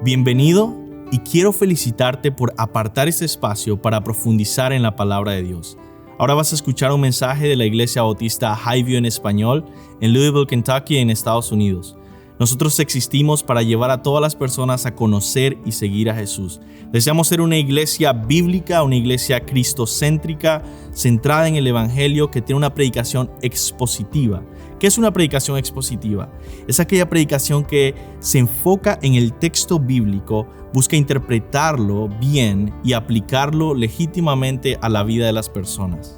Bienvenido y quiero felicitarte por apartar este espacio para profundizar en la palabra de Dios. Ahora vas a escuchar un mensaje de la Iglesia Bautista Highview en español en Louisville, Kentucky, en Estados Unidos. Nosotros existimos para llevar a todas las personas a conocer y seguir a Jesús. Deseamos ser una iglesia bíblica, una iglesia cristocéntrica, centrada en el Evangelio, que tiene una predicación expositiva. ¿Qué es una predicación expositiva? Es aquella predicación que se enfoca en el texto bíblico, busca interpretarlo bien y aplicarlo legítimamente a la vida de las personas.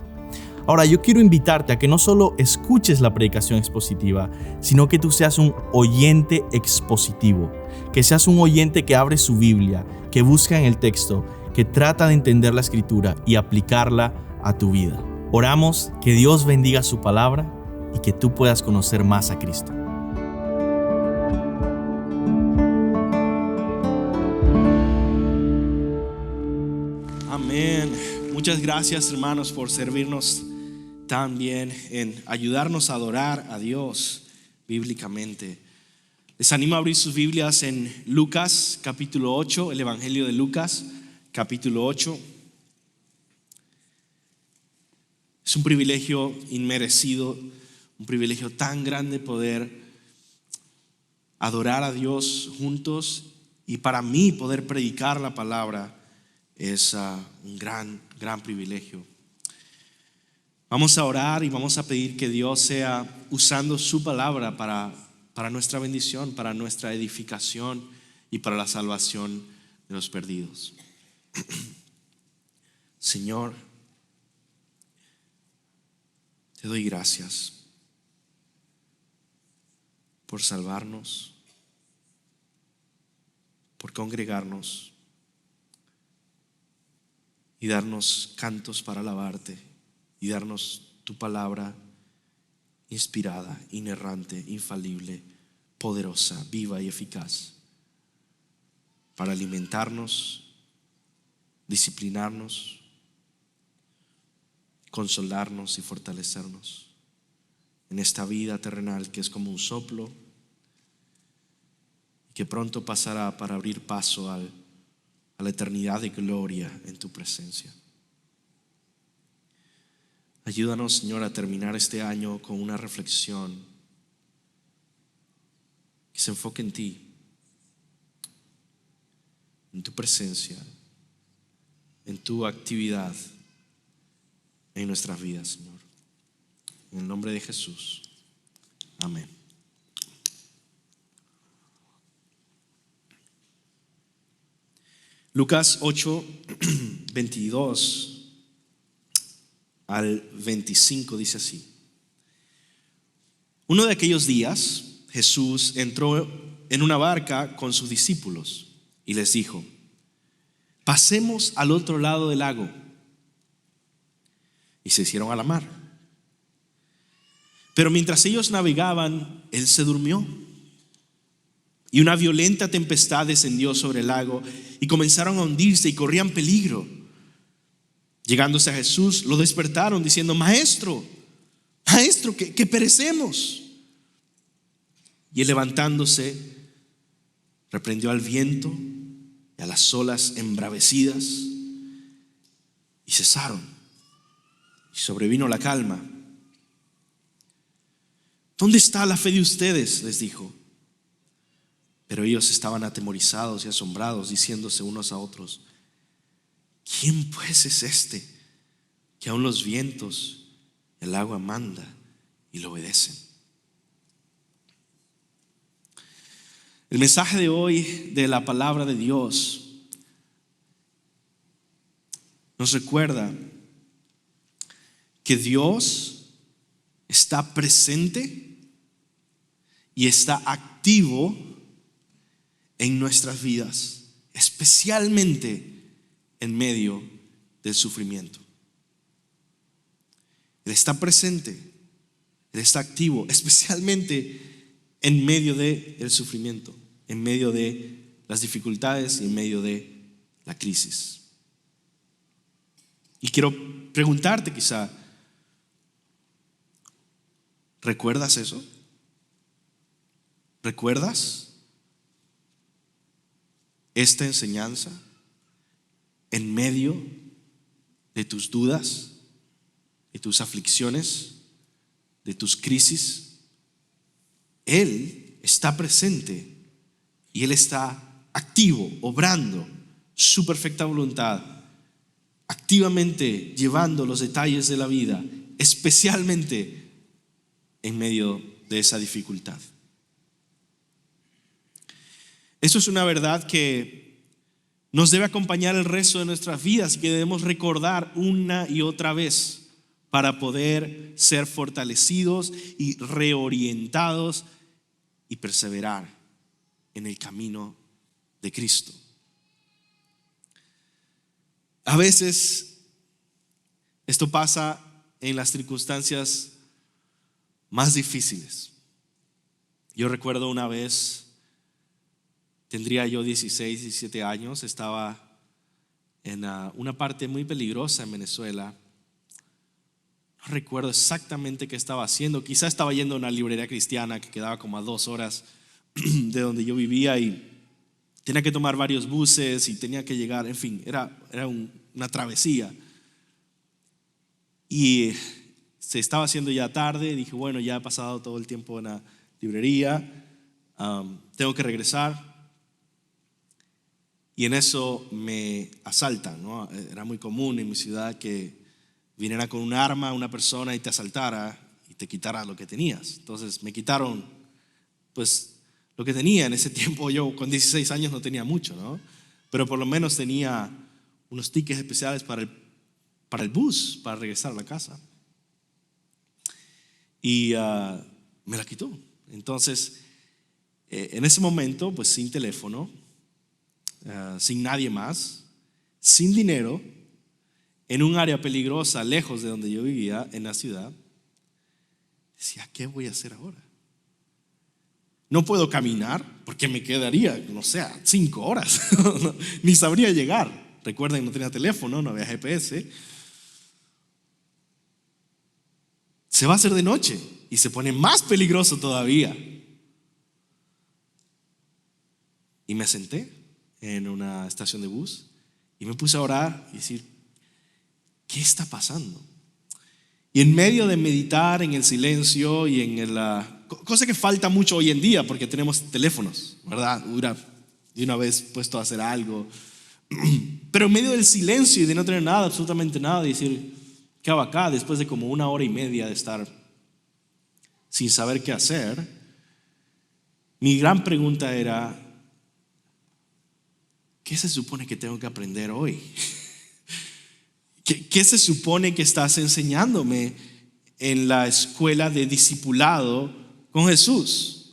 Ahora, yo quiero invitarte a que no solo escuches la predicación expositiva, sino que tú seas un oyente expositivo, que seas un oyente que abre su Biblia, que busca en el texto, que trata de entender la Escritura y aplicarla a tu vida. Oramos que Dios bendiga su palabra y que tú puedas conocer más a Cristo. Amén. Muchas gracias, hermanos, por servirnos tan bien en ayudarnos a adorar a Dios bíblicamente. Les animo a abrir sus Biblias en Lucas capítulo 8, el Evangelio de Lucas capítulo 8. Es un privilegio inmerecido, un privilegio tan grande poder adorar a Dios juntos, y para mí poder predicar la palabra es un gran privilegio. Vamos a orar y vamos a pedir que Dios sea usando su palabra para nuestra bendición, para nuestra edificación y para la salvación de los perdidos. Señor, te doy gracias por salvarnos, por congregarnos y darnos cantos para alabarte y darnos tu palabra inspirada, inerrante, infalible, poderosa, viva y eficaz para alimentarnos, disciplinarnos, consolarnos y fortalecernos en esta vida terrenal que es como un soplo y que pronto pasará para abrir paso a la eternidad de gloria en tu presencia. Ayúdanos, Señor, a terminar este año con una reflexión que se enfoque en ti, en tu presencia, en tu actividad en nuestras vidas, Señor. En el nombre de Jesús. Amén. Lucas 8, 22 al 25 dice así: uno de aquellos días Jesús entró en una barca con sus discípulos y les dijo: pasemos al otro lado del lago. Y se hicieron a la mar. Pero mientras ellos navegaban, él se durmió. Y una violenta tempestad descendió sobre el lago y comenzaron a hundirse y corrían peligro. Llegándose a Jesús, lo despertaron diciendo: Maestro, que perecemos. Y él, levantándose, reprendió al viento y a las olas embravecidas, y cesaron, y sobrevino la calma. ¿Dónde está la fe de ustedes?, les dijo. Pero ellos estaban atemorizados y asombrados, diciéndose unos a otros: ¿quién pues es este que aun los vientos, el agua manda y lo obedecen? El mensaje de hoy de la palabra de Dios nos recuerda que Dios está presente y está activo en nuestras vidas, especialmente en medio del sufrimiento. Él está presente, Él está activo, especialmente en medio del sufrimiento, en medio de las dificultades y en medio de la crisis. Y quiero preguntarte, quizá, ¿recuerdas eso? ¿Recuerdas esta enseñanza en medio de tus dudas, de tus aflicciones, de tus crisis? Él está presente y Él está activo, obrando su perfecta voluntad, activamente llevando los detalles de la vida, especialmente en medio de esa dificultad. Eso es una verdad que nos debe acompañar el resto de nuestras vidas y que debemos recordar una y otra vez para poder ser fortalecidos y reorientados y perseverar en el camino de Cristo. A veces esto pasa en las circunstancias más difíciles. Yo recuerdo una vez, tendría yo 16, 17 años, estaba en una parte muy peligrosa en Venezuela. No recuerdo exactamente qué estaba haciendo. Quizá estaba yendo a una librería cristiana que quedaba como a 2 horas de donde yo vivía y tenía que tomar varios buses y tenía que llegar, en fin, era una travesía. Y se estaba haciendo ya tarde, dije, bueno, ya he pasado todo el tiempo en la librería, tengo que regresar. Y en eso me asaltan, ¿no? Era muy común en mi ciudad que viniera con un arma una persona y te asaltara y te quitara lo que tenías. Entonces me quitaron pues lo que tenía. En ese tiempo yo con 16 años no tenía mucho, ¿no? Pero por lo menos tenía unos tickets especiales para el bus, para regresar a la casa. Y me la quitó. Entonces, en ese momento, pues sin teléfono, sin nadie más, sin dinero, en un área peligrosa, lejos de donde yo vivía, en la ciudad, decía, ¿qué voy a hacer ahora? No puedo caminar porque me quedaría, no sé, 5 horas, ni sabría llegar. Recuerden, no tenía teléfono, no había GPS. Se va a hacer de noche y se pone más peligroso todavía. Y me senté en una estación de bus y me puse a orar y decir, ¿qué está pasando? Y en medio de meditar en el silencio y en cosa que falta mucho hoy en día porque tenemos teléfonos, ¿verdad? Hubiera de una vez puesto a hacer algo. Pero en medio del silencio y de no tener nada, absolutamente nada, y decir, ¿qué hago acá? Después de como 1 hora y media de estar sin saber qué hacer, mi gran pregunta era, ¿qué se supone que tengo que aprender hoy? ¿Qué se supone que estás enseñándome en la escuela de discipulado con Jesús?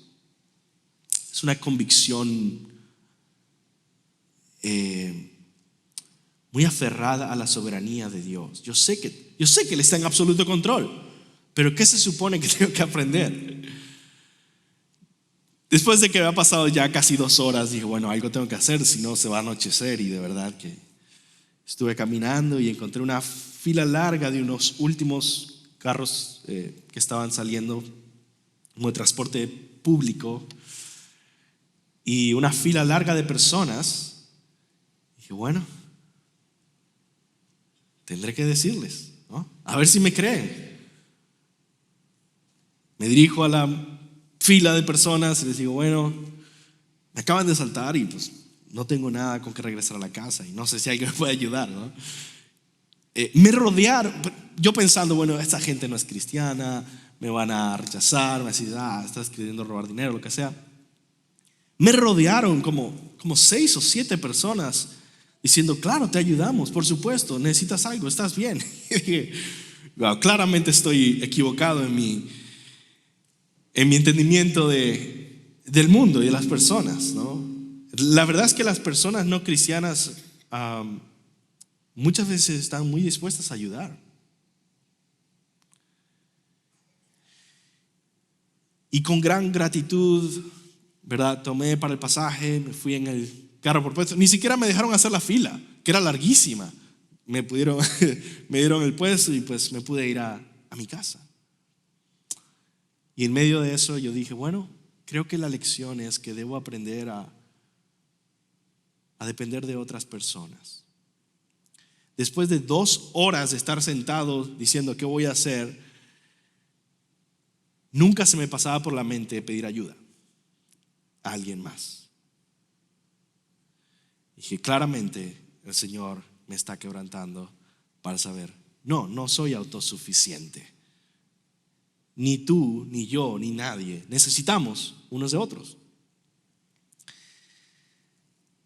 Es una convicción muy aferrada a la soberanía de Dios. Yo sé que Él está en absoluto control, pero ¿qué se supone que tengo que aprender? Después de que había pasado ya casi 2 horas, dije, bueno, algo tengo que hacer, si no se va a anochecer. Y de verdad que estuve caminando y encontré una fila larga de unos últimos carros que estaban saliendo como de transporte público y una fila larga de personas. Dije, bueno, tendré que decirles, ¿no? A ver si me creen. Me dirijo a la fila de personas y les digo, bueno, me acaban de asaltar y pues no tengo nada con que regresar a la casa y no sé si alguien me puede ayudar, ¿no? Me rodearon, yo pensando, bueno, esta gente no es cristiana, me van a rechazar, me van a decir, estás queriendo robar dinero, lo que sea. Me rodearon como 6 o 7 personas diciendo, claro, te ayudamos, por supuesto, necesitas algo, estás bien. Y dije, wow, claramente estoy equivocado en mi entendimiento del mundo y de las personas, ¿no? La verdad es que las personas no cristianas muchas veces están muy dispuestas a ayudar. Y con gran gratitud, ¿verdad? Tomé para el pasaje, me fui en el carro por puesto. Ni siquiera me dejaron hacer la fila, que era larguísima. Me dieron el puesto y pues me pude ir a mi casa. Y en medio de eso yo dije, bueno, creo que la lección es que debo aprender a a depender de otras personas. Después de 2 horas de estar sentado diciendo qué voy a hacer, nunca se me pasaba por la mente pedir ayuda a alguien más. Dije, claramente el Señor me está quebrantando para saber, no soy autosuficiente. Ni tú, ni yo, ni nadie. Necesitamos unos de otros.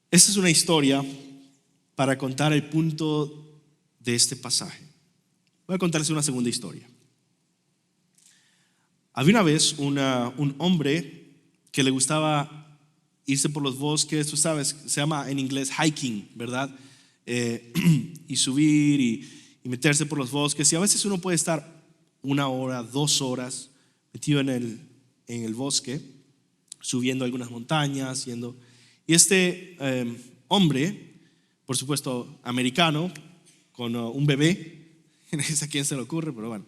Esta es una historia para contar el punto de este pasaje. Voy a contarles una segunda historia. Había una vez un hombre que le gustaba irse por los bosques, tú sabes, se llama en inglés hiking, ¿verdad? Y subir y meterse por los bosques. Y a veces uno puede estar 1 hora, 2 horas metido en el bosque, subiendo algunas montañas, yendo. Y este hombre, por supuesto americano, con un bebé, no sé a quién se le ocurre, pero bueno,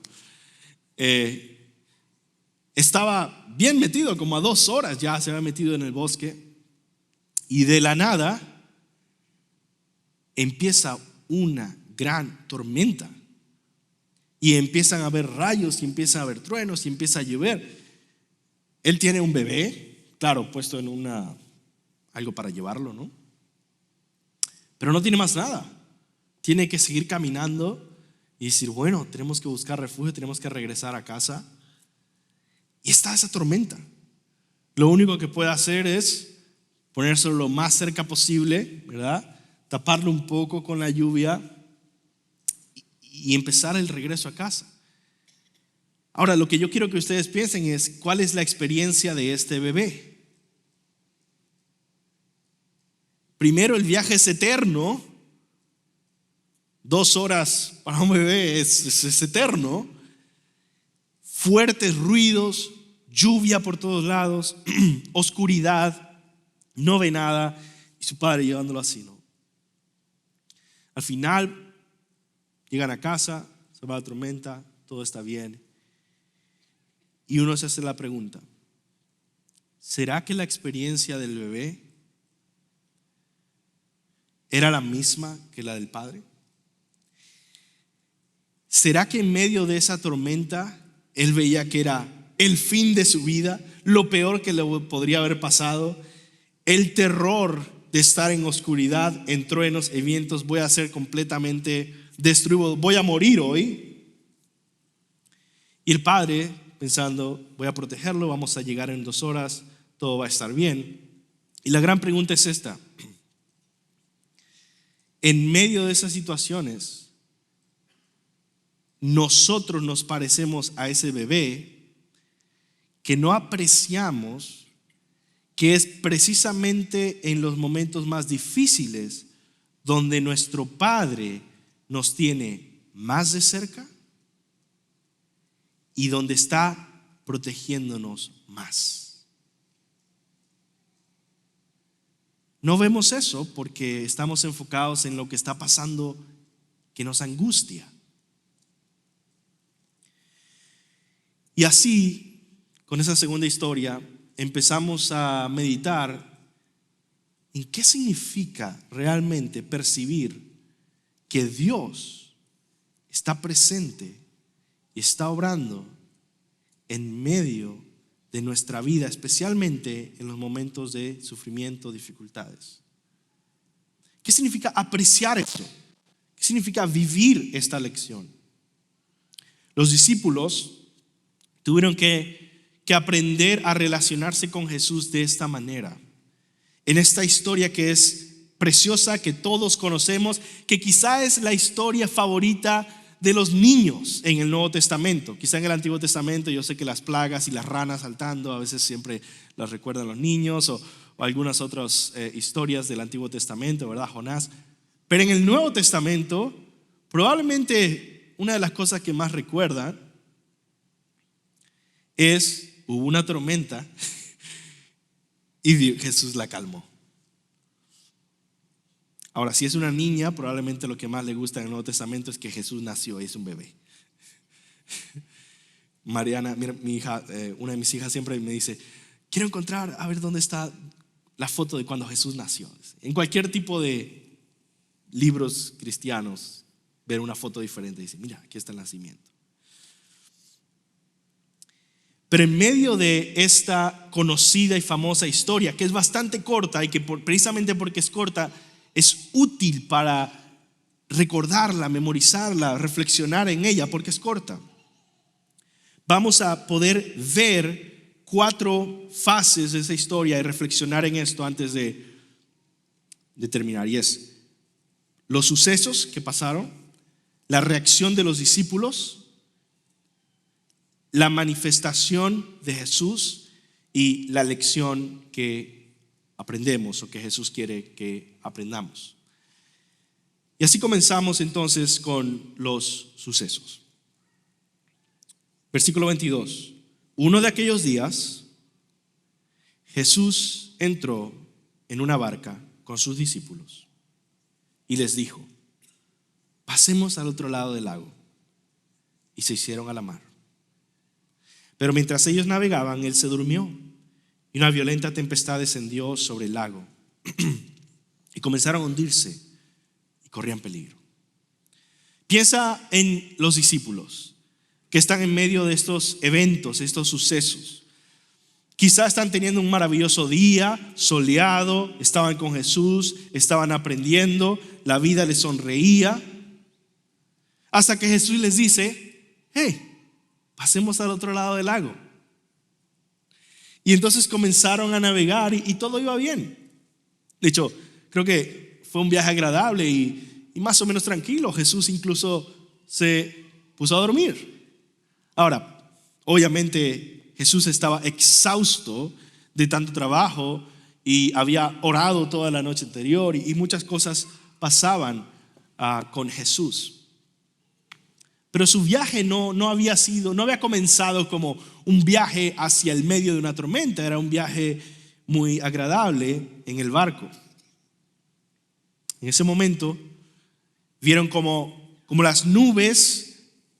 estaba bien metido, como a 2 horas ya se había metido en el bosque, y de la nada empieza una gran tormenta. Y empiezan a haber rayos, y empiezan a haber truenos, y empieza a llover. Él tiene un bebé, claro, puesto en algo para llevarlo, ¿no? Pero no tiene más nada. Tiene que seguir caminando y decir, bueno, tenemos que buscar refugio, tenemos que regresar a casa. Y está esa tormenta. Lo único que puede hacer es ponérselo lo más cerca posible, ¿verdad? Taparlo un poco con la lluvia y empezar el regreso a casa. Ahora, lo que yo quiero que ustedes piensen es, ¿cuál es la experiencia de este bebé? Primero, el viaje es eterno. 2 horas para un bebé es eterno. Fuertes ruidos, lluvia por todos lados, oscuridad, no ve nada, y su padre llevándolo así, ¿no? Al final llegan a casa, se va la tormenta, todo está bien. Y uno se hace la pregunta, ¿será que la experiencia del bebé era la misma que la del padre? ¿Será que en medio de esa tormenta él veía que era el fin de su vida, lo peor que le podría haber pasado, el terror de estar en oscuridad, en truenos y vientos? Voy a ser completamente destruido, voy a morir hoy. Y el padre pensando, voy a protegerlo, vamos a llegar en 2 horas, todo va a estar bien. Y la gran pregunta es esta: en medio de esas situaciones, nosotros nos parecemos a ese bebé que no apreciamos que es precisamente en los momentos más difíciles donde nuestro Padre nos tiene más de cerca y donde está protegiéndonos más. No vemos eso porque estamos enfocados en lo que está pasando que nos angustia. Y así, con esa segunda historia, empezamos a meditar en qué significa realmente percibir que Dios está presente y está obrando en medio de nuestra vida, especialmente en los momentos de sufrimiento, dificultades. ¿Qué significa apreciar esto? ¿Qué significa vivir esta lección? Los discípulos tuvieron que aprender a relacionarse con Jesús de esta manera. En esta historia que es preciosa, que todos conocemos, que quizá es la historia favorita de los niños en el Nuevo Testamento. Quizá en el Antiguo Testamento yo sé que las plagas y las ranas saltando a veces siempre las recuerdan los niños, o algunas otras historias del Antiguo Testamento, ¿verdad? Jonás. Pero en el Nuevo Testamento probablemente una de las cosas que más recuerdan hubo una tormenta y Jesús la calmó. Ahora, si es una niña, probablemente lo que más le gusta en el Nuevo Testamento es que Jesús nació y es un bebé. Mariana, mira, mi hija, una de mis hijas siempre me dice, quiero encontrar, a ver dónde está la foto de cuando Jesús nació. En cualquier tipo de libros cristianos, ver una foto diferente, dice, mira, aquí está el nacimiento. Pero en medio de esta conocida y famosa historia, que es bastante corta y que precisamente porque es corta, es útil para recordarla, memorizarla, reflexionar en ella, porque es corta. Vamos a poder ver 4 fases de esa historia y reflexionar en esto antes de terminar. Y es los sucesos que pasaron, la reacción de los discípulos, la manifestación de Jesús y la lección que aprendemos o que Jesús quiere que aprendamos. Y así comenzamos entonces con los sucesos. Versículo 22. Uno de aquellos días, Jesús entró en una barca con sus discípulos y les dijo, pasemos al otro lado del lago. Y se hicieron a la mar. Pero mientras ellos navegaban, él se durmió y una violenta tempestad descendió sobre el lago y comenzaron a hundirse y corrían peligro. Piensa en los discípulos que están en medio de estos eventos, estos sucesos. Quizás están teniendo un maravilloso día, soleado, estaban con Jesús, estaban aprendiendo, la vida les sonreía, hasta que Jesús les dice, hey, pasemos al otro lado del lago. Y entonces comenzaron a navegar y todo iba bien. De hecho, creo que fue un viaje agradable y más o menos tranquilo. Jesús incluso se puso a dormir. Ahora, obviamente Jesús estaba exhausto de tanto trabajo y había orado toda la noche anterior y muchas cosas pasaban con Jesús. Pero su viaje no había comenzado como un viaje hacia el medio de una tormenta. Era un viaje muy agradable en el barco. En ese momento vieron como las nubes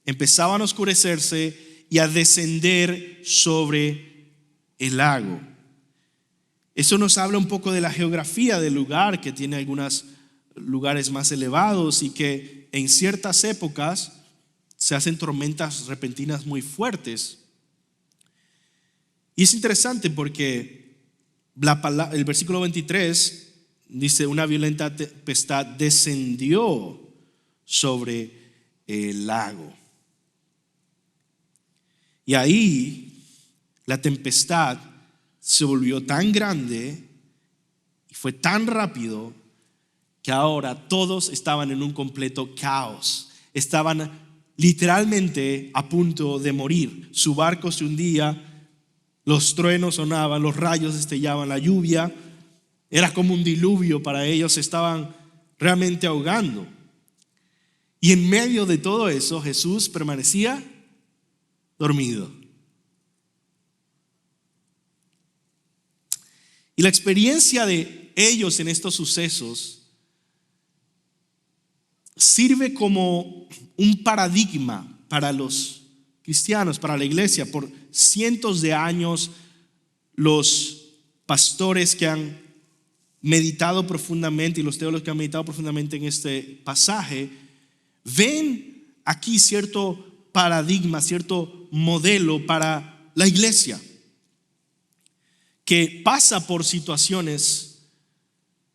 empezaban a oscurecerse y a descender sobre el lago. Eso nos habla un poco de la geografía del lugar, que tiene algunos lugares más elevados y que en ciertas épocas se hacen tormentas repentinas muy fuertes. Y es interesante porque el versículo 23 dice, una violenta tempestad descendió sobre el lago. Y ahí la tempestad se volvió tan grande y fue tan rápido que ahora todos estaban en un completo caos. Estaban literalmente a punto de morir. Su barco se hundía, los truenos sonaban, los rayos destellaban, la lluvia era como un diluvio para ellos, se estaban realmente ahogando. Y en medio de todo eso, Jesús permanecía dormido. Y la experiencia de ellos en estos sucesos sirve como un paradigma para los cristianos, para la iglesia. Por cientos de años, los pastores que han meditado profundamente y los teólogos que han meditado profundamente en este pasaje ven aquí cierto paradigma, cierto modelo para la iglesia que pasa por situaciones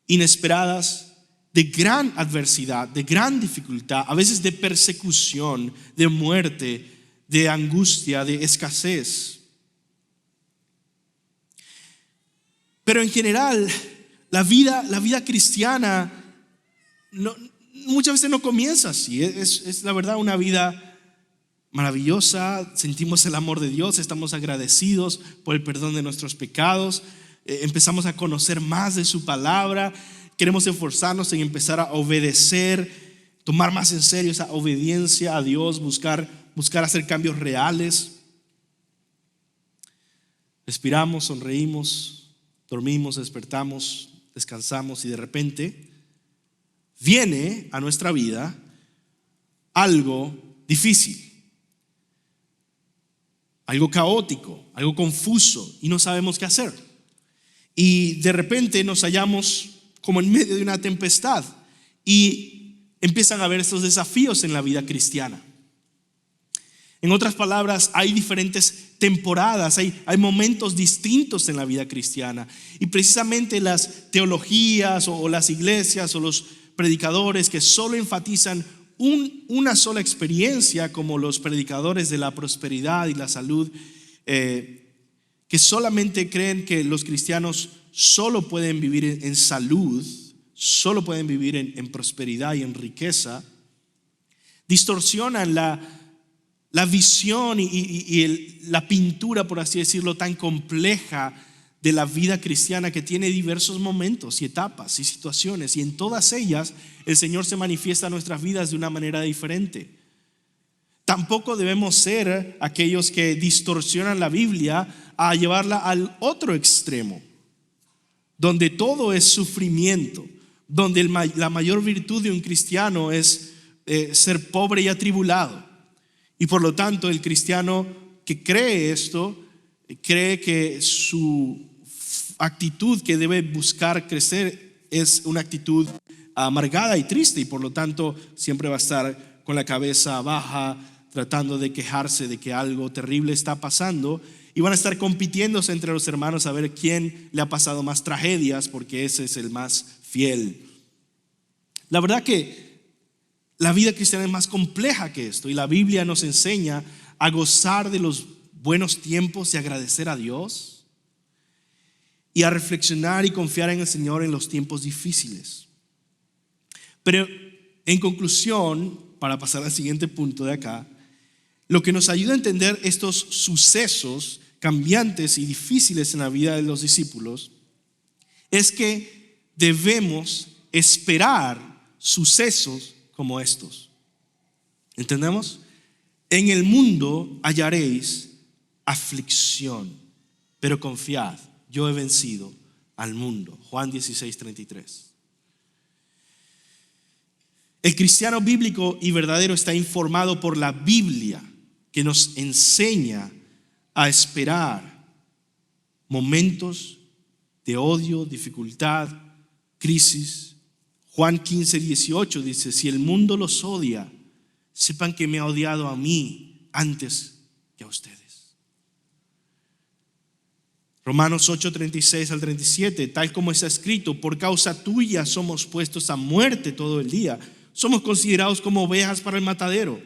inesperadas, de gran adversidad, de gran dificultad, a veces de persecución, de muerte, de angustia, de escasez. Pero en general, la vida cristiana muchas veces no comienza así. Es la verdad una vida maravillosa, sentimos el amor de Dios, estamos agradecidos por el perdón de nuestros pecados, empezamos a conocer más de su palabra. Queremos esforzarnos en empezar a obedecer, tomar más en serio esa obediencia a Dios, buscar hacer cambios reales. Respiramos, sonreímos, dormimos, despertamos, descansamos y de repente viene a nuestra vida algo difícil, algo caótico, algo confuso y no sabemos qué hacer. Y de repente nos hallamos como en medio de una tempestad y empiezan a haber estos desafíos en la vida cristiana. En otras palabras, hay diferentes temporadas, hay momentos distintos en la vida cristiana. Y precisamente las teologías o las iglesias o los predicadores que solo enfatizan una sola experiencia, como los predicadores de la prosperidad y la salud, que solamente creen que los cristianos solo pueden vivir en salud, solo pueden vivir en prosperidad y en riqueza, distorsionan la visión y la pintura, por así decirlo, tan compleja de la vida cristiana, que tiene diversos momentos y etapas y situaciones, y en todas ellas el Señor se manifiesta en nuestras vidas de una manera diferente. Tampoco debemos ser aquellos que distorsionan la Biblia a llevarla al otro extremo, donde todo es sufrimiento, donde la mayor virtud de un cristiano es ser pobre y atribulado. Y por lo tanto, el cristiano que cree esto, cree que su actitud que debe buscar crecer es una actitud amargada y triste, y por lo tanto siempre va a estar con la cabeza baja, tratando de quejarse de que algo terrible está pasando, y van a estar compitiéndose entre los hermanos a ver quién le ha pasado más tragedias, porque ese es el más fiel. La verdad que la vida cristiana es más compleja que esto, y la Biblia nos enseña a gozar de los buenos tiempos y agradecer a Dios, y a reflexionar y confiar en el Señor en los tiempos difíciles. Pero en conclusión, para pasar al siguiente punto de acá, lo que nos ayuda a entender estos sucesos cambiantes y difíciles en la vida de los discípulos es que debemos esperar sucesos como estos. ¿Entendemos? En el mundo hallaréis aflicción, pero confiad, yo he vencido al mundo. Juan 16:33. El cristiano bíblico y verdadero está informado por la Biblia, que nos enseña a esperar momentos de odio, dificultad, crisis. Juan 15:18 dice: si el mundo los odia, sepan que me ha odiado a mí antes que a ustedes. Romanos 8:36-37, tal como está escrito: por causa tuya somos puestos a muerte todo el día, somos considerados como ovejas para el matadero.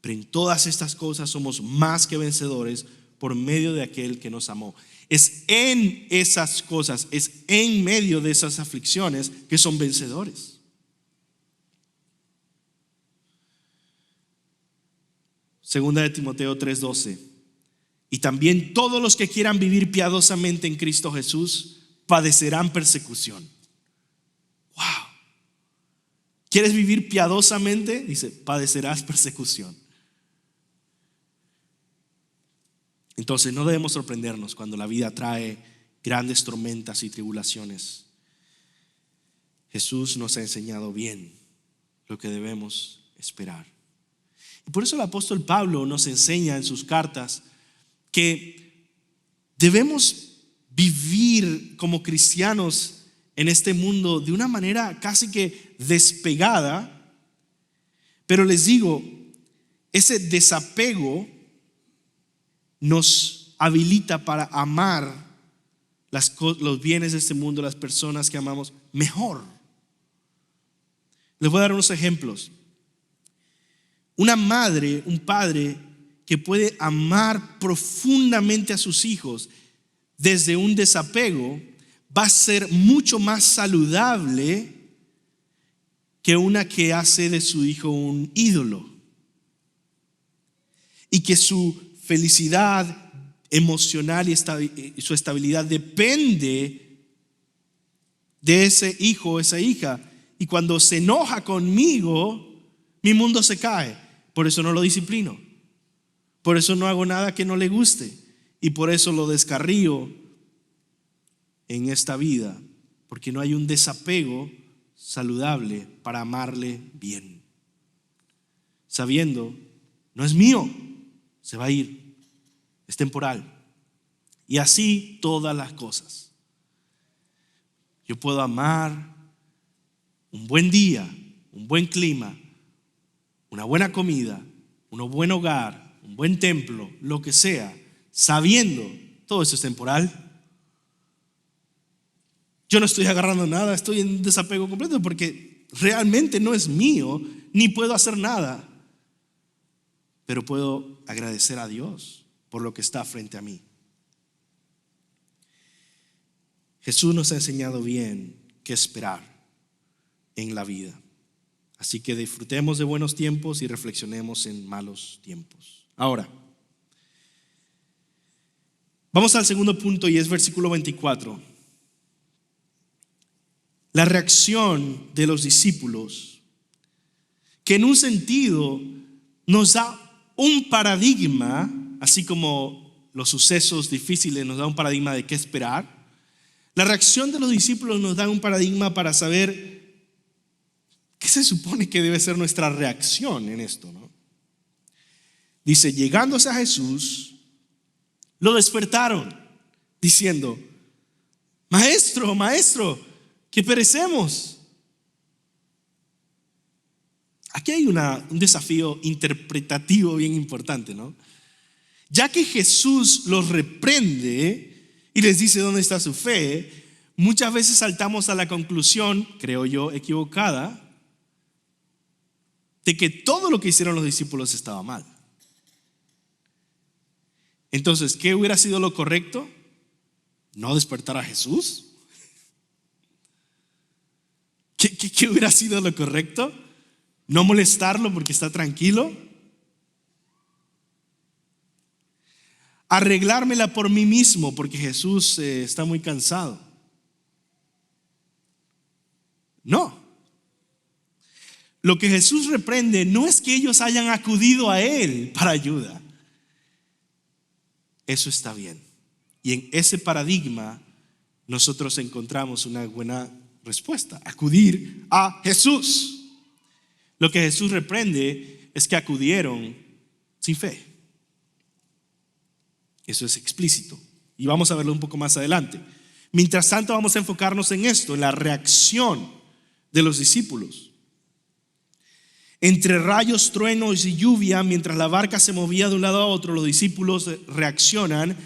Pero en todas estas cosas somos más que vencedores por medio de aquel que nos amó. Es en esas cosas, es en medio de esas aflicciones que son vencedores. Segunda de Timoteo 3:12. Y también todos los que quieran vivir piadosamente en Cristo Jesús padecerán persecución. Wow. ¿Quieres vivir piadosamente? Dice, padecerás persecución. Entonces no debemos sorprendernos cuando la vida trae grandes tormentas y tribulaciones. Jesús nos ha enseñado bien lo que debemos esperar. Y por eso el apóstol Pablo nos enseña en sus cartas que debemos vivir como cristianos en este mundo de una manera casi que despegada. Pero les digo, ese desapego nos habilita para amar los bienes de este mundo, las personas que amamos mejor. Les voy a dar unos ejemplos. Una madre, un padre que puede amar profundamente a sus hijos desde un desapego va a ser mucho más saludable que una que hace de su hijo un ídolo, y que su felicidad emocional y su estabilidad depende de ese hijo o esa hija. Y cuando se enoja conmigo, mi mundo se cae. Por eso no lo disciplino, por eso no hago nada que no le guste, y por eso lo descarrío en esta vida, porque no hay un desapego saludable para amarle bien, sabiendo, no es mío, se va a ir, es temporal. Y así todas las cosas. Yo puedo amar un buen día, un buen clima, una buena comida, un buen hogar, un buen templo, lo que sea, sabiendo todo eso es temporal. Yo no estoy agarrando nada, estoy en desapego completo porque realmente no es mío, ni puedo hacer nada. Pero puedo agradecer a Dios por lo que está frente a mí. Jesús nos ha enseñado bien qué esperar en la vida. Así que disfrutemos de buenos tiempos y reflexionemos en malos tiempos. Ahora, vamos al segundo punto y es versículo 24. La reacción de los discípulos, que en un sentido nos da un paradigma, así como los sucesos difíciles nos da un paradigma de qué esperar. La reacción de los discípulos nos da un paradigma para saber qué se supone que debe ser nuestra reacción en esto, ¿no? Dice, llegándose a Jesús, lo despertaron, diciendo, Maestro, Maestro, que perecemos. Aquí hay un desafío interpretativo bien importante, ¿no? Ya que Jesús los reprende y les dice dónde está su fe, muchas veces saltamos a la conclusión, creo yo, equivocada, de que todo lo que hicieron los discípulos estaba mal. Entonces, ¿qué hubiera sido lo correcto? ¿No despertar a Jesús? ¿Qué hubiera sido lo correcto? ¿No molestarlo porque está tranquilo? ¿Arreglármela por mí mismo porque Jesús está muy cansado? No. Lo que Jesús reprende no es que ellos hayan acudido a Él para ayuda. Eso está bien. Y en ese paradigma nosotros encontramos una buena respuesta: acudir a Jesús. Lo que Jesús reprende es que acudieron sin fe. Eso es explícito y vamos a verlo un poco más adelante. Mientras tanto, vamos a enfocarnos en esto, en la reacción de los discípulos. Entre rayos, truenos y lluvia, mientras la barca se movía de un lado a otro, los discípulos reaccionan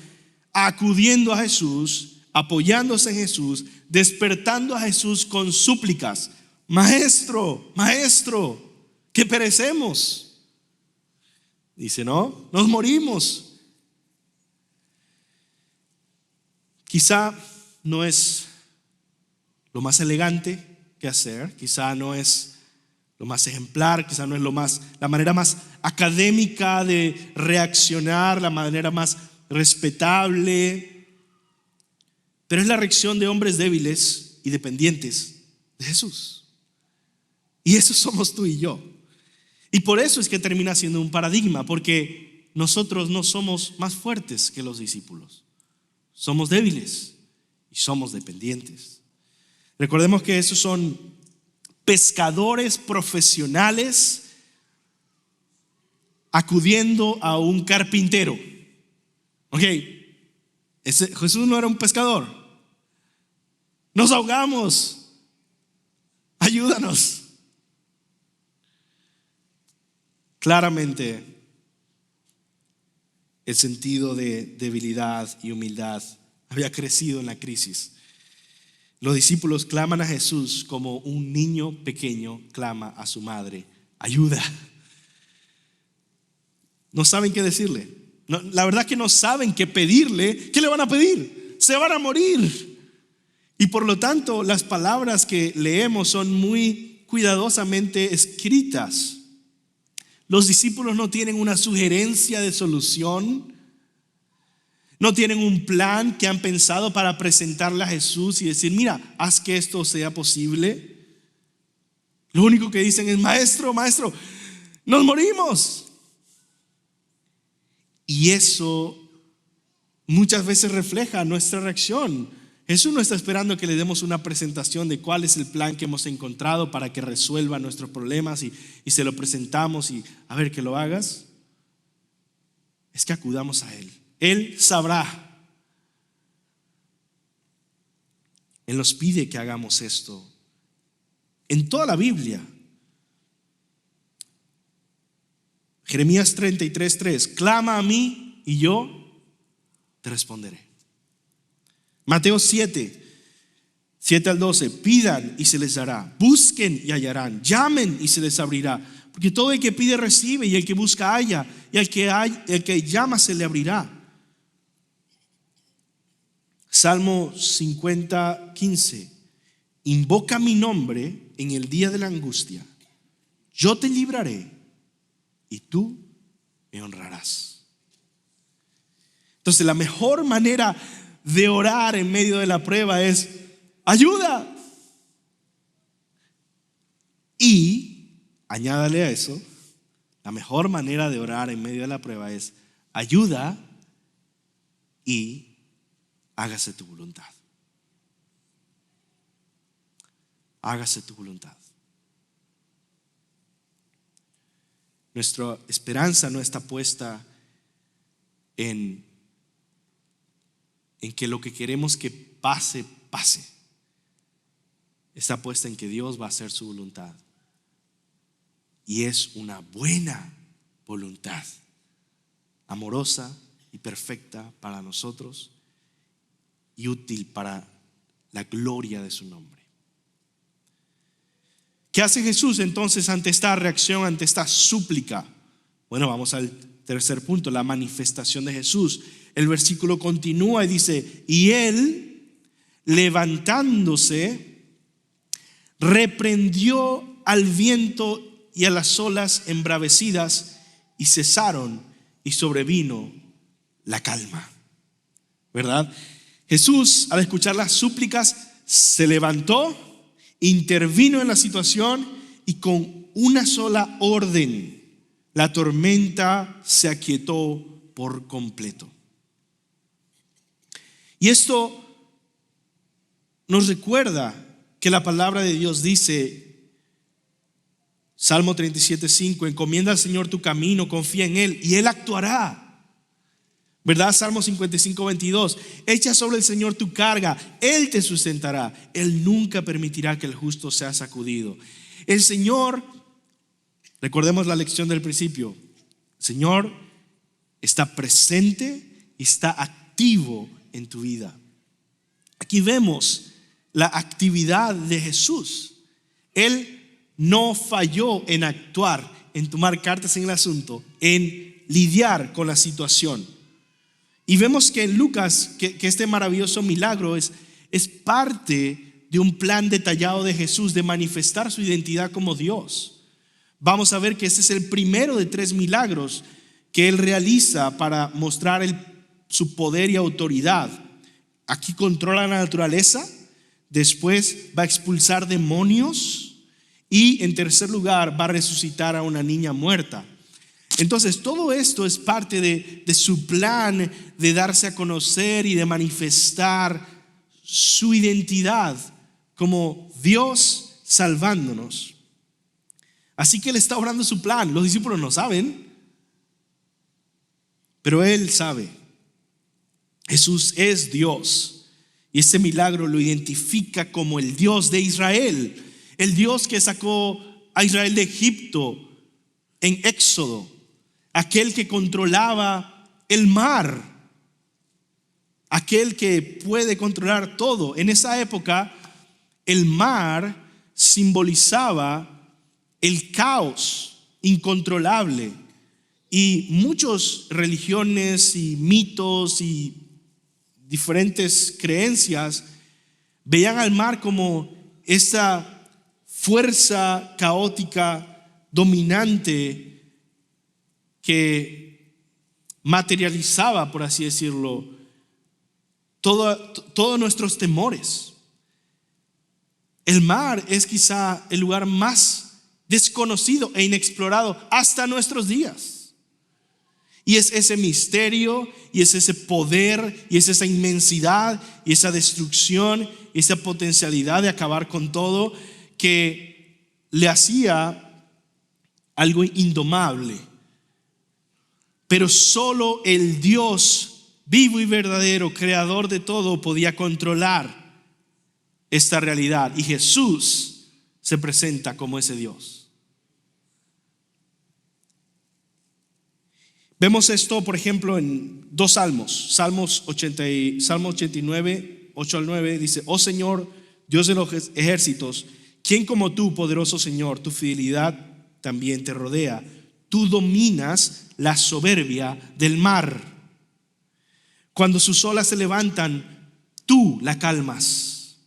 acudiendo a Jesús, apoyándose en Jesús, despertando a Jesús con súplicas. Maestro, Maestro, que perecemos. Dice, no, nos morimos. Quizá no es lo más elegante que hacer, quizá no es lo más ejemplar, quizá no es la manera más académica de reaccionar, la manera más respetable, pero es la reacción de hombres débiles y dependientes de Jesús. Y eso somos tú y yo. Y por eso es que termina siendo un paradigma, porque nosotros no somos más fuertes que los discípulos. Somos débiles y somos dependientes. Recordemos que esos son pescadores profesionales acudiendo a un carpintero. Ok, Jesús no era un pescador. Nos ahogamos. Ayúdanos. Claramente, el sentido de debilidad y humildad había crecido en la crisis. Los discípulos claman a Jesús como un niño pequeño clama a su madre: ayuda. No saben qué decirle. No, la verdad que no saben qué pedirle. ¿Qué le van a pedir? Se van a morir. Y por lo tanto, las palabras que leemos son muy cuidadosamente escritas. Los discípulos no tienen una sugerencia de solución, no tienen un plan que han pensado para presentarle a Jesús y decir, mira, haz que esto sea posible. Lo único que dicen es, Maestro, Maestro, nos morimos. Y eso muchas veces refleja nuestra reacción. Jesús no está esperando que le demos una presentación de cuál es el plan que hemos encontrado para que resuelva nuestros problemas y se lo presentamos y a ver que lo hagas. Es que acudamos a Él. Él sabrá. Él nos pide que hagamos esto. En toda la Biblia. Jeremías 33:3, clama a mí y yo te responderé. Mateo 7:7-12, pidan y se les dará, busquen y hallarán, llamen y se les abrirá, porque todo el que pide recibe, y el que busca halla, y el que llama se le abrirá. Salmo 50:15, invoca mi nombre en el día de la angustia, yo te libraré y tú me honrarás. Entonces la mejor manera de orar en medio de la prueba es ayuda. Y añádale a eso, la mejor manera de orar en medio de la prueba es ayuda y hágase tu voluntad. Hágase tu voluntad. Nuestra esperanza no está puesta en que lo que queremos que pase, pase. Está puesta en que Dios va a hacer su voluntad. Y es una buena voluntad, amorosa y perfecta para nosotros y útil para la gloria de su nombre. ¿Qué hace Jesús entonces ante esta reacción, ante esta súplica? Bueno, vamos al tercer punto, la manifestación de Jesús. El versículo continúa y dice, y él, levantándose, reprendió al viento y a las olas embravecidas, y cesaron, y sobrevino la calma. ¿Verdad? Jesús, al escuchar las súplicas, se levantó, intervino en la situación y con una sola orden, la tormenta se aquietó por completo. Y esto nos recuerda que la palabra de Dios dice, Salmo 37:5, encomienda al Señor tu camino, confía en Él y Él actuará. ¿Verdad? Salmo 55:22, echa sobre el Señor tu carga, Él te sustentará, Él nunca permitirá que el justo sea sacudido. El Señor, recordemos la lección del principio, el Señor está presente y está activo en tu vida. Aquí vemos la actividad de Jesús. Él no falló en actuar, en tomar cartas en el asunto, en lidiar con la situación. Y vemos que en Lucas, que este maravilloso milagro es parte de un plan detallado de Jesús de manifestar su identidad como Dios. Vamos a ver que este es el primero de 3 milagros que Él realiza para mostrar su poder y autoridad. Aquí controla la naturaleza, después va a expulsar demonios y en tercer lugar va a resucitar a una niña muerta. Entonces todo esto es parte de su plan de darse a conocer y de manifestar su identidad como Dios salvándonos. Así que Él está obrando su plan. Los discípulos no saben, pero Él sabe. Jesús es Dios y este milagro lo identifica como el Dios de Israel, el Dios que sacó a Israel de Egipto en Éxodo, aquel que controlaba el mar, aquel que puede controlar todo. En esa época el mar simbolizaba el caos incontrolable, y muchas religiones y mitos y diferentes creencias veían al mar como esa fuerza caótica dominante que materializaba, por así decirlo, todos nuestros temores. El mar es quizá el lugar más desconocido e inexplorado hasta nuestros días. Y es ese misterio, y es ese poder, y es esa inmensidad, y esa destrucción, y esa potencialidad de acabar con todo, que le hacía algo indomable. Pero solo el Dios vivo y verdadero, creador de todo, podía controlar esta realidad y Jesús se presenta como ese Dios. Vemos esto, por ejemplo, en dos salmos. Salmo 89, 8 al 9 dice: Oh Señor, Dios de los ejércitos, ¿quién como tú, poderoso Señor? Tu fidelidad también te rodea. Tú dominas la soberbia del mar. Cuando sus olas se levantan, tú la calmas.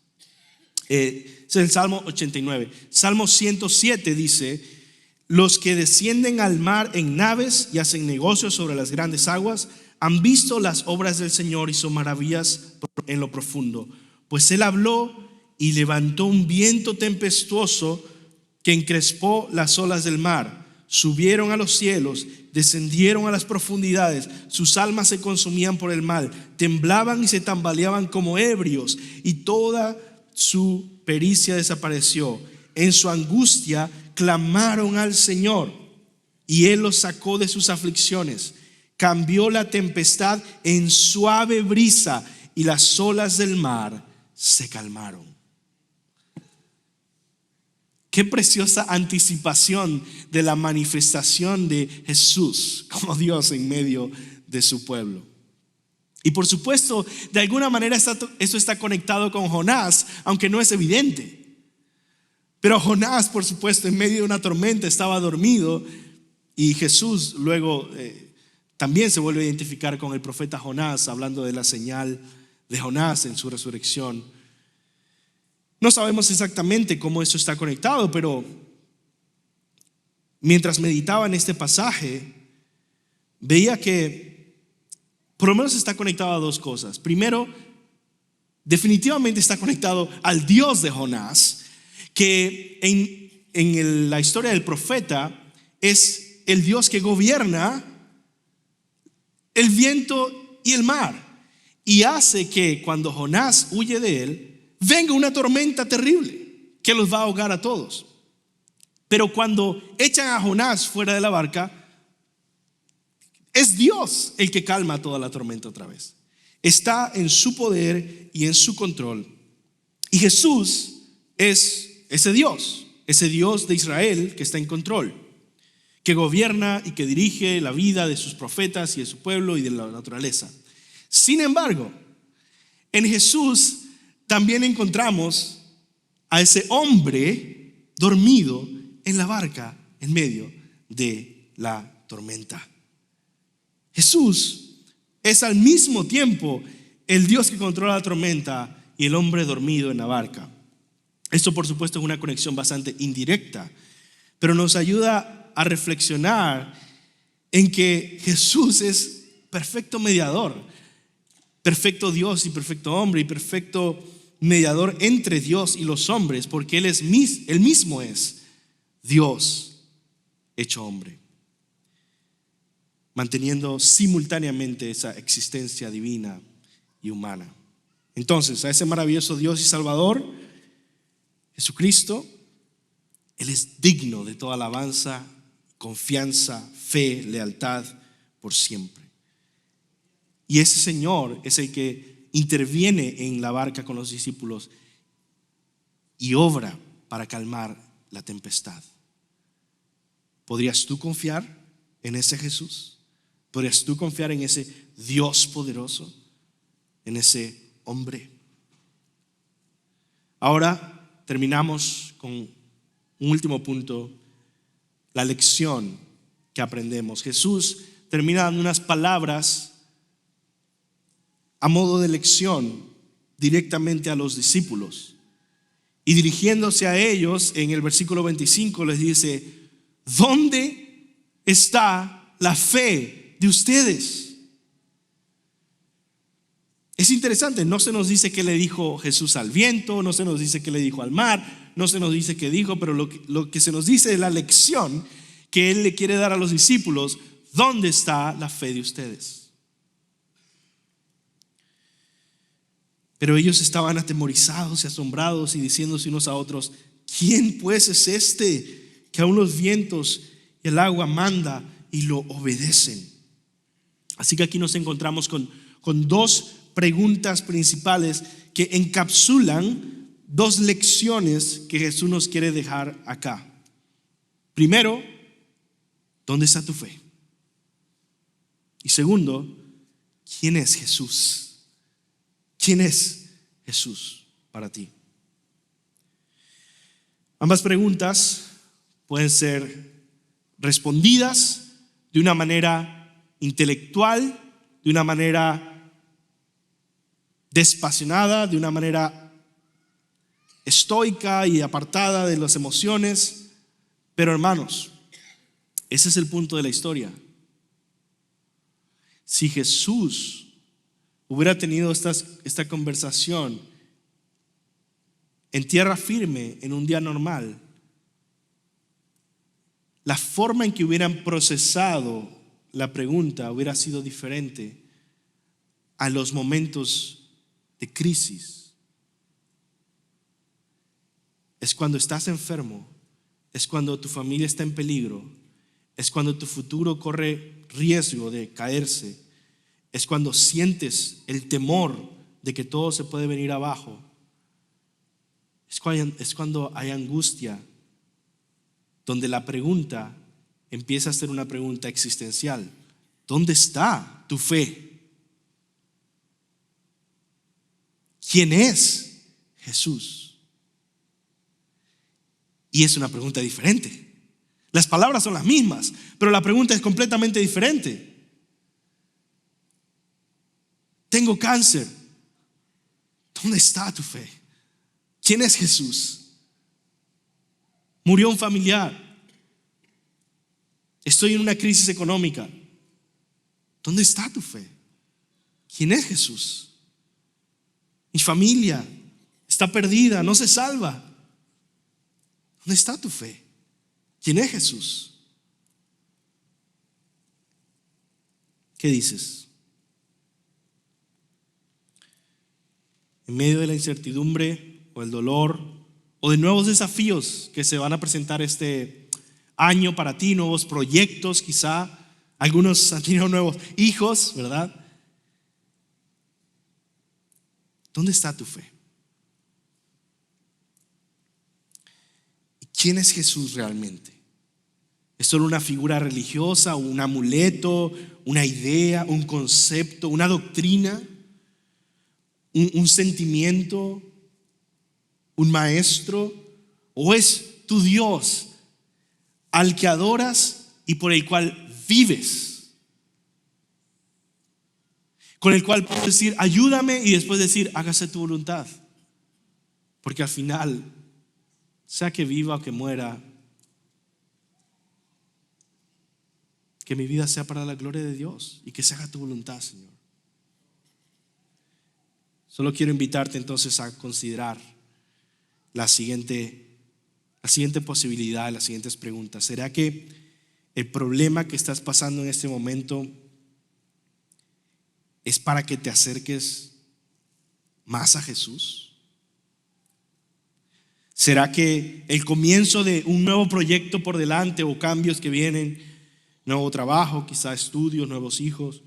Es el Salmo 89. Salmo 107 dice: los que descienden al mar en naves y hacen negocios sobre las grandes aguas han visto las obras del Señor y sus maravillas en lo profundo. Pues Él habló y levantó un viento tempestuoso que encrespó las olas del mar. Subieron a los cielos, descendieron a las profundidades. Sus almas se consumían por el mal, temblaban y se tambaleaban como ebrios, y toda su pericia desapareció. En su angustia clamaron al Señor y Él los sacó de sus aflicciones. Cambió la tempestad en suave brisa y las olas del mar se calmaron. Qué preciosa anticipación de la manifestación de Jesús como Dios en medio de su pueblo. Y por supuesto, de alguna manera esto está conectado con Jonás, aunque no es evidente. Pero Jonás, por supuesto, en medio de una tormenta estaba dormido, y Jesús luego también se vuelve a identificar con el profeta Jonás, hablando de la señal de Jonás en su resurrección. No sabemos exactamente cómo eso está conectado, pero mientras meditaba en este pasaje, veía que por lo menos está conectado a dos cosas. Primero, definitivamente está conectado al Dios de Jonás, que en la historia del profeta es el Dios que gobierna el viento y el mar, y hace que cuando Jonás huye de él, venga una tormenta terrible que los va a ahogar a todos. Pero cuando echan a Jonás fuera de la barca, es Dios el que calma toda la tormenta otra vez. Está en su poder y en su control. Y Jesús es ese Dios de Israel que está en control, que gobierna y que dirige la vida de sus profetas y de su pueblo y de la naturaleza. Sin embargo, en Jesús también encontramos a ese hombre dormido en la barca en medio de la tormenta. Jesús es al mismo tiempo el Dios que controla la tormenta y el hombre dormido en la barca. Esto, por supuesto, es una conexión bastante indirecta, pero nos ayuda a reflexionar en que Jesús es perfecto mediador, perfecto Dios y perfecto hombre, y perfecto mediador entre Dios y los hombres, porque Él mismo es Dios hecho hombre, manteniendo simultáneamente esa existencia divina y humana. Entonces, a ese maravilloso Dios y Salvador, Jesucristo, Él es digno de toda alabanza, confianza, fe, lealtad por siempre. Y ese Señor es el que interviene en la barca con los discípulos y obra para calmar la tempestad. ¿Podrías tú confiar en ese Jesús? ¿Podrías tú confiar en ese Dios poderoso, en ese hombre? Ahora terminamos con un último punto, la lección que aprendemos. Jesús termina dando unas palabras a modo de lección directamente a los discípulos, y dirigiéndose a ellos en el versículo 25 les dice: ¿dónde está la fe de ustedes? Es interesante, no se nos dice qué le dijo Jesús al viento, no se nos dice qué le dijo al mar, no se nos dice qué dijo, pero lo que se nos dice es la lección que Él le quiere dar a los discípulos. ¿Dónde está la fe de ustedes? Pero ellos estaban atemorizados y asombrados y diciéndose unos a otros: ¿quién pues es este que aún los vientos y el agua manda y lo obedecen? Así que aquí nos encontramos con dos preguntas principales que encapsulan dos lecciones que Jesús nos quiere dejar acá. Primero, ¿dónde está tu fe? Y segundo, ¿quién es Jesús? ¿Quién es Jesús para ti? Ambas preguntas pueden ser respondidas de una manera intelectual, de una manera desapasionada, de una manera estoica y apartada de las emociones. Pero hermanos, ese es el punto de la historia. Si Jesús hubiera tenido esta conversación en tierra firme, en un día normal, la forma en que hubieran procesado la pregunta hubiera sido diferente a los momentos de crisis. Es cuando estás enfermo, es cuando tu familia está en peligro, es cuando tu futuro corre riesgo de caerse, es cuando sientes el temor de que todo se puede venir abajo, es cuando hay angustia, donde la pregunta empieza a ser una pregunta existencial. ¿Dónde está tu fe? ¿Quién es Jesús? Y es una pregunta diferente. Las palabras son las mismas, pero la pregunta es completamente diferente. Tengo cáncer. ¿Dónde está tu fe? ¿Quién es Jesús? Murió un familiar. Estoy en una crisis económica. ¿Dónde está tu fe? ¿Quién es Jesús? Mi familia está perdida, no se salva. ¿Dónde está tu fe? ¿Quién es Jesús? ¿Qué dices? En medio de la incertidumbre o el dolor o de nuevos desafíos que se van a presentar este año para ti, nuevos proyectos quizá, algunos han tenido nuevos hijos, ¿verdad? ¿Dónde está tu fe? ¿Y quién es Jesús realmente? ¿Es solo una figura religiosa, un amuleto, una idea, un concepto, una doctrina, un sentimiento, un maestro? ¿O es tu Dios al que adoras y por el cual vives? Con el cual puedes decir, ayúdame, y después decir, hágase tu voluntad. Porque al final, sea que viva o que muera, que mi vida sea para la gloria de Dios y que se haga tu voluntad, Señor. Solo quiero invitarte entonces a considerar la siguiente posibilidad, las siguientes preguntas. ¿Será que el problema que estás pasando en este momento es para que te acerques más a Jesús? ¿Será que el comienzo de un nuevo proyecto por delante o cambios que vienen, nuevo trabajo, quizá estudios, nuevos hijos,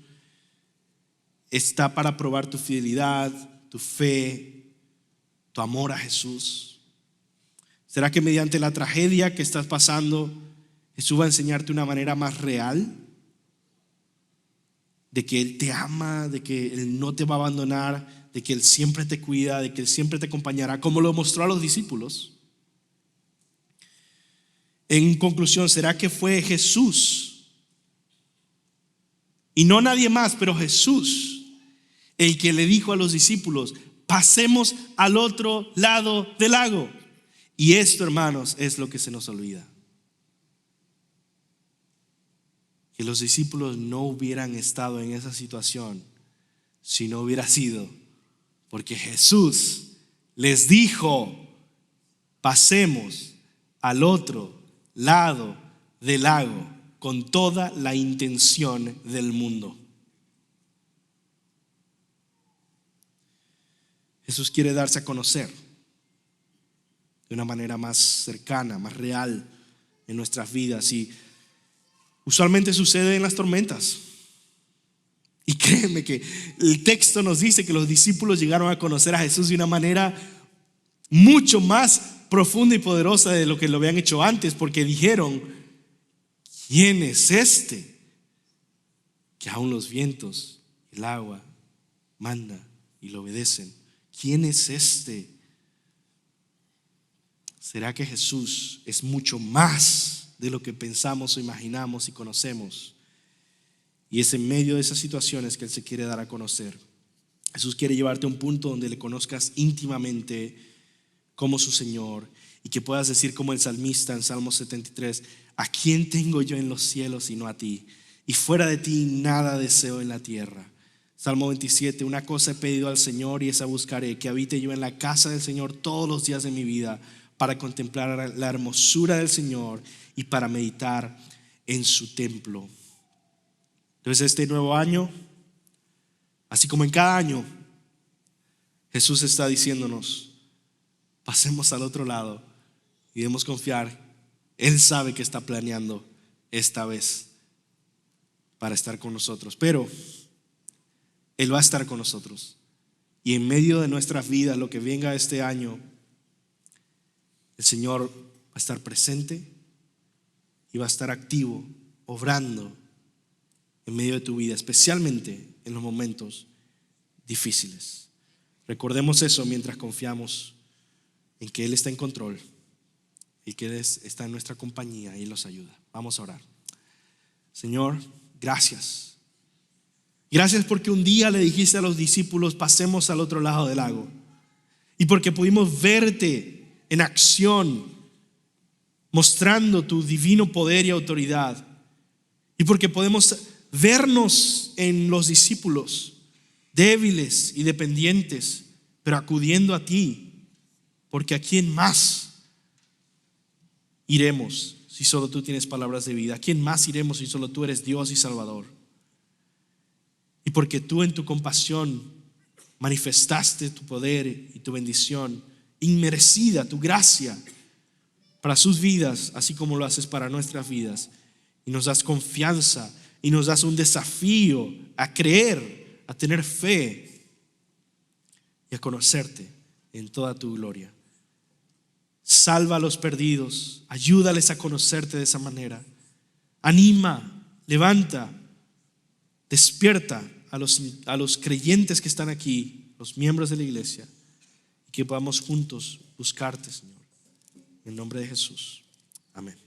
está para probar tu fidelidad, tu fe, tu amor a Jesús? ¿Será que mediante la tragedia que estás pasando, Jesús va a enseñarte una manera más real de que Él te ama, de que Él no te va a abandonar, de que Él siempre te cuida, de que Él siempre te acompañará, como lo mostró a los discípulos? En conclusión, ¿será que fue Jesús y no nadie más, pero Jesús el que le dijo a los discípulos, pasemos al otro lado del lago? Y esto, hermanos, es lo que se nos olvida: que los discípulos no hubieran estado en esa situación si no hubiera sido porque Jesús les dijo, pasemos al otro lado del lago, con toda la intención del mundo. Jesús quiere darse a conocer de una manera más cercana, más real en nuestras vidas, y usualmente sucede en las tormentas. Y créeme que el texto nos dice que los discípulos llegaron a conocer a Jesús de una manera mucho más profunda y poderosa de lo que lo habían hecho antes, porque dijeron: ¿quién es este que aún los vientos, el agua, manda y lo obedecen? ¿Quién es este? ¿Será que Jesús es mucho más de lo que pensamos o imaginamos y conocemos? Y es en medio de esas situaciones que Él se quiere dar a conocer. Jesús quiere llevarte a un punto donde le conozcas íntimamente como su Señor, y que puedas decir como el salmista en Salmo 73: ¿a quién tengo yo en los cielos sino a ti? Y fuera de ti nada deseo en la tierra. Salmo 27: una cosa he pedido al Señor y esa buscaré, que habite yo en la casa del Señor todos los días de mi vida, para contemplar la hermosura del Señor y para meditar en su templo. Entonces, este nuevo año, así como en cada año, Jesús está diciéndonos: pasemos al otro lado y debemos confiar. Él sabe que está planeando esta vez para estar con nosotros, pero Él va a estar con nosotros. Y en medio de nuestras vidas, lo que venga este año, el Señor va a estar presente y va a estar activo, obrando en medio de tu vida, especialmente en los momentos difíciles. Recordemos eso mientras confiamos en que Él está en control y que Él está en nuestra compañía y Él nos ayuda. Vamos a orar. Señor, gracias. Gracias porque un día le dijiste a los discípulos: pasemos al otro lado del lago. Y porque pudimos verte en acción, mostrando tu divino poder y autoridad. Y porque podemos vernos en los discípulos, débiles y dependientes, pero acudiendo a ti. Porque ¿a quién más iremos si solo tú tienes palabras de vida? ¿A quién más iremos si solo tú eres Dios y Salvador? Y porque tú en tu compasión manifestaste tu poder y tu bendición inmerecida, tu gracia para sus vidas, así como lo haces para nuestras vidas. Y nos das confianza y nos das un desafío a creer, a tener fe y a conocerte en toda tu gloria. Salva a los perdidos, ayúdales a conocerte de esa manera. Anima, levanta, despierta a los creyentes que están aquí, los miembros de la iglesia, y que podamos juntos buscarte, Señor. En el nombre de Jesús. Amén.